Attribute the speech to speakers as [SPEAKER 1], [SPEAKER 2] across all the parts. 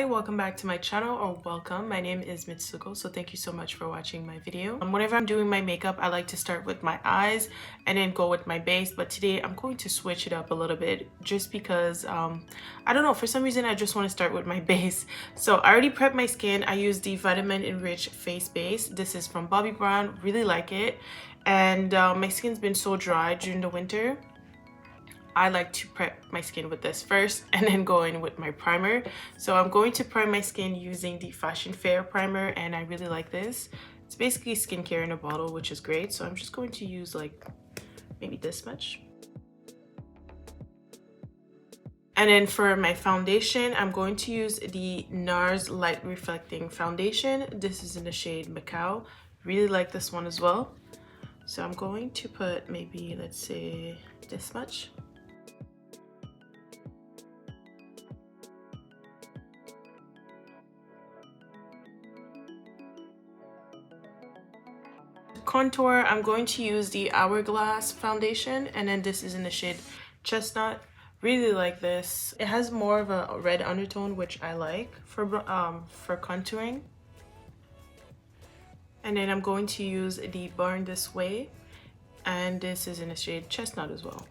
[SPEAKER 1] Hi, welcome back to my channel, or welcome. My name is Mitsuko, so thank you so much for watching my video. Whenever I'm doing my makeup, I like to start with my eyes and then go with my base, but today I'm going to switch it up a little bit just because I don't know, for some reason I just want to start with my base. So I already prepped my skin. I used the vitamin enriched face base. This is from Bobbi Brown. Really like it. And my skin's been so dry during the winter. I like to prep my skin with this first and then go in with my primer. So I'm going to prime my skin using the Fashion Fair primer, and I really like this. It's basically skincare in a bottle, which is great. So I'm just going to use like maybe this much. And then for my foundation, I'm going to use the NARS Light Reflecting Foundation. This is in the shade Macao. Really like this one as well. So I'm going to put maybe, let's say, this much. Contour, I'm going to use the Hourglass foundation, and then this is in the shade Chestnut. Really like this. It has more of a red undertone, which I like for contouring. And then I'm going to use the Born This Way, and this is in the shade Chestnut as well.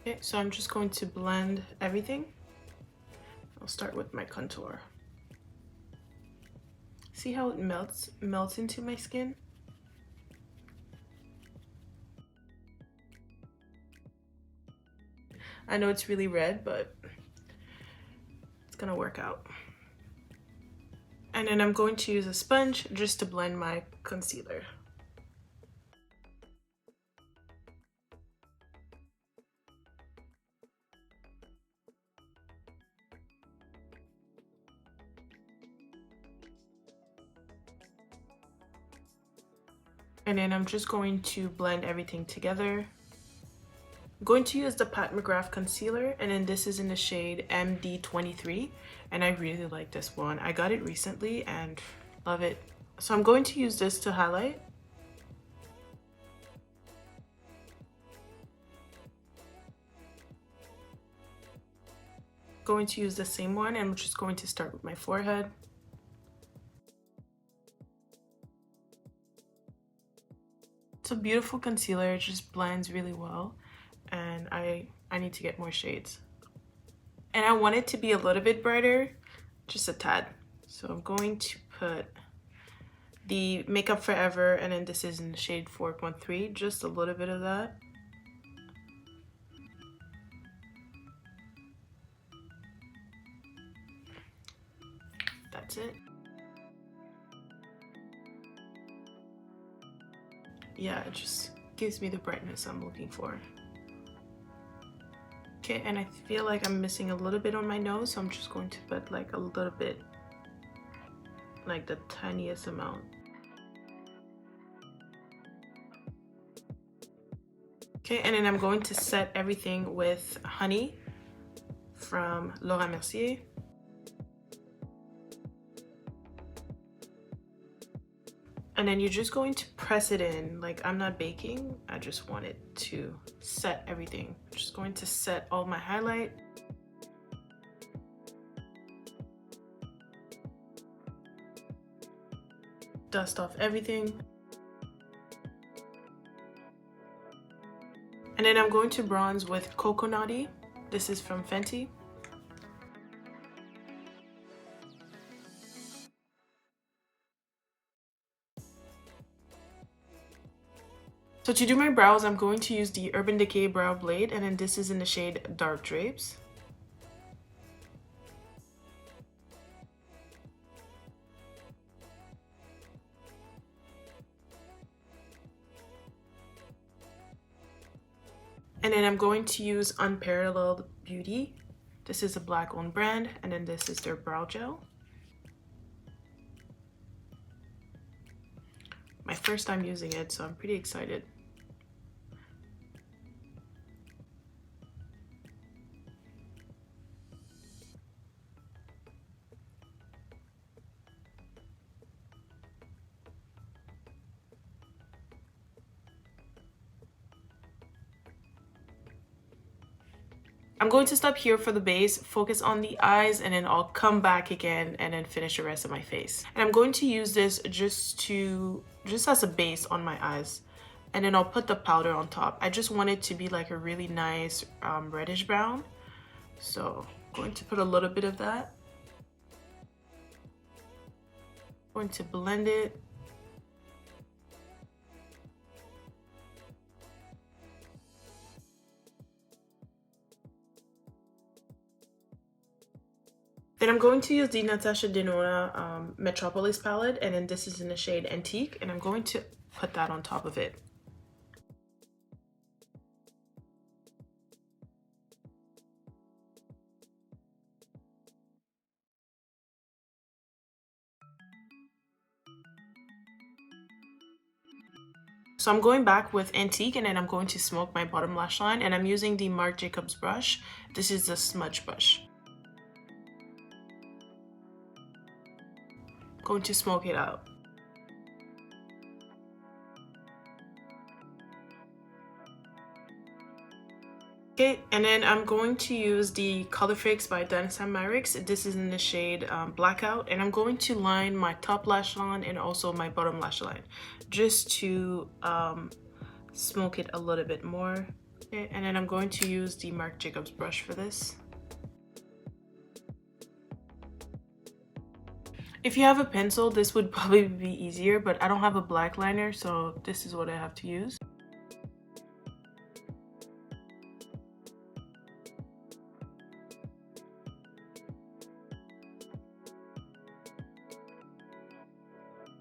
[SPEAKER 1] Okay, so I'm just going to blend everything. I'll start with my contour. See how it melts into my skin? I know it's really red, but it's gonna work out. And then I'm going to use a sponge just to blend my concealer. And then I'm just going to blend everything together. I'm going to use the Pat McGrath concealer, and then this is in the shade MD23, and I really like this one. I got it recently and love it. So I'm going to use this to highlight. Going to use the same one, and I'm just going to start with my forehead. It's a beautiful concealer. It just blends really well, and I need to get more shades. And I want it to be a little bit brighter, just a tad. So I'm going to put the Makeup Forever, and then this is in the shade 4.3, just a little bit of that. That's it. Yeah, it just gives me the brightness I'm looking for. Okay, and I feel like I'm missing a little bit on my nose, so I'm just going to put like a little bit, like the tiniest amount. Okay, and then I'm going to set everything with Honey from Laura Mercier. And then you're just going to press it in. Like, I'm not baking, I just want it to set everything. I'm just going to set all my highlight. Dust off everything. And then I'm going to bronze with Coconutty. This is from Fenty. So to do my brows, I'm going to use the Urban Decay Brow Blade, and then this is in the shade Dark Drapes. And then I'm going to use Unparalleled Beauty. This is a black-owned brand, and then this is their brow gel. My first time using it, so I'm pretty excited. I'm going to stop here for the base, focus on the eyes, and then I'll come back again and then finish the rest of my face. And I'm going to use this just as a base on my eyes. And then I'll put the powder on top. I just want it to be like a really nice reddish brown. So I'm going to put a little bit of that. I'm going to blend it. Then I'm going to use the Natasha Denona Metropolis palette, and then this is in the shade Antique, and I'm going to put that on top of it. So I'm going back with Antique, and then I'm going to smoke my bottom lash line, and I'm using the Marc Jacobs brush. This is the smudge brush. Going to smoke it out. Okay, and then I'm going to use the Color Fix by Dennis Myricks. This is in the shade Blackout, and I'm going to line my top lash line and also my bottom lash line just to smoke it a little bit more. Okay, and then I'm going to use the Marc Jacobs brush for this. If you have a pencil, this would probably be easier, but I don't have a black liner, so this is what I have to use.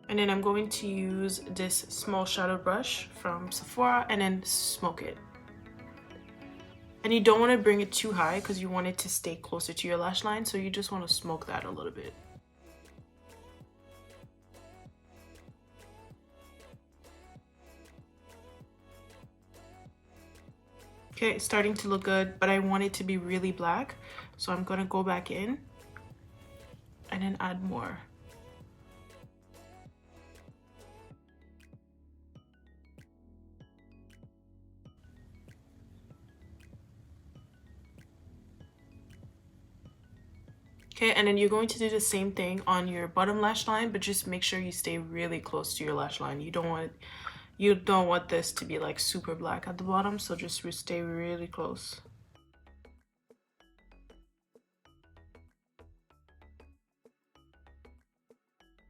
[SPEAKER 1] And then I'm going to use this small shadow brush from Sephora and then smoke it. And you don't want to bring it too high because you want it to stay closer to your lash line, so you just want to smoke that a little bit. Okay, it's starting to look good, but I want it to be really black. So I'm gonna go back in and then add more. Okay, and then you're going to do the same thing on your bottom lash line, but just make sure you stay really close to your lash line. You don't want this to be like super black at the bottom, so just stay really close.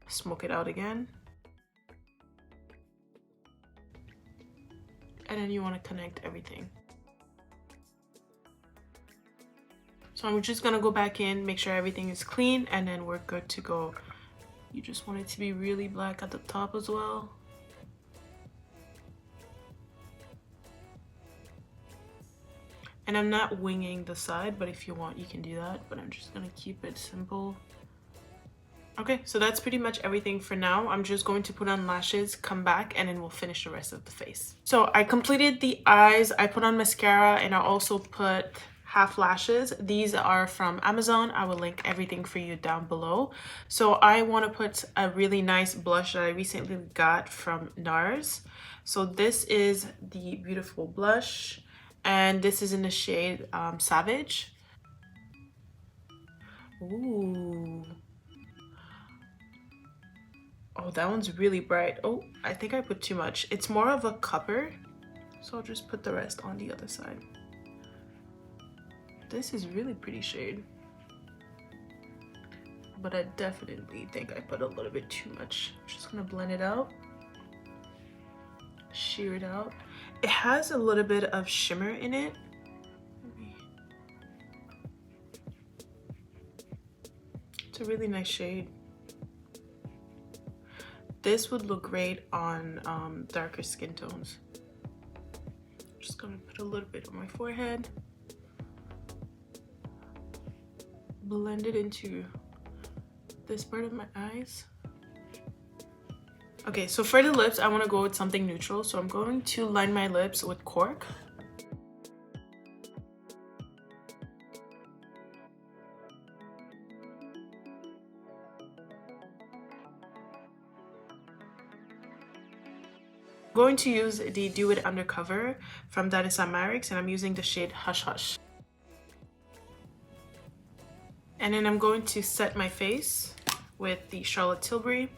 [SPEAKER 1] Smoke it out again. And then you want to connect everything. So I'm just gonna go back in, make sure everything is clean, and then we're good to go. You just want it to be really black at the top as well. And I'm not winging the side, but if you want, you can do that. But I'm just gonna keep it simple. Okay, so that's pretty much everything for now. I'm just going to put on lashes, come back, and then we'll finish the rest of the face. So I completed the eyes, I put on mascara, and I also put half lashes. These are from Amazon. I will link everything for you down below. So I want to put a really nice blush that I recently got from NARS. So this is the beautiful blush, and this is in the shade Savage. Ooh. Oh, that one's really bright. Oh, I think I put too much. It's more of a copper, so I'll just put the rest on the other side. This is really pretty shade, but I definitely think I put a little bit too much. I'm just gonna blend it out, sheer it out. It has a little bit of shimmer in it. It's a really nice shade. This would look great on darker skin tones. I'm just gonna put a little bit on my forehead. Blend it into this part of my eyes. Okay, so for the lips, I want to go with something neutral. So I'm going to line my lips with Cork. I'm going to use the Do It Undercover from Dennis Myricks, and I'm using the shade Hush Hush. And then I'm going to set my face with the Charlotte Tilbury.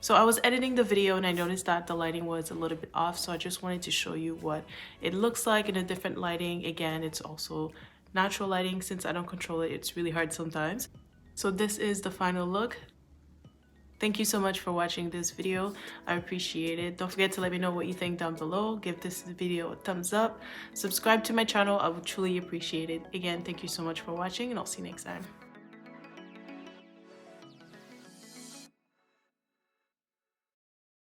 [SPEAKER 1] So I was editing the video and I noticed that the lighting was a little bit off, so I just wanted to show you what it looks like in a different lighting. Again, it's also natural lighting. Since I don't control it, it's really hard sometimes. So this is the final look. Thank you so much for watching this video. I appreciate it. Don't forget to let me know what you think down below. Give this video a thumbs up. Subscribe to my channel. I would truly appreciate it. Again, thank you so much for watching, and I'll see you next time.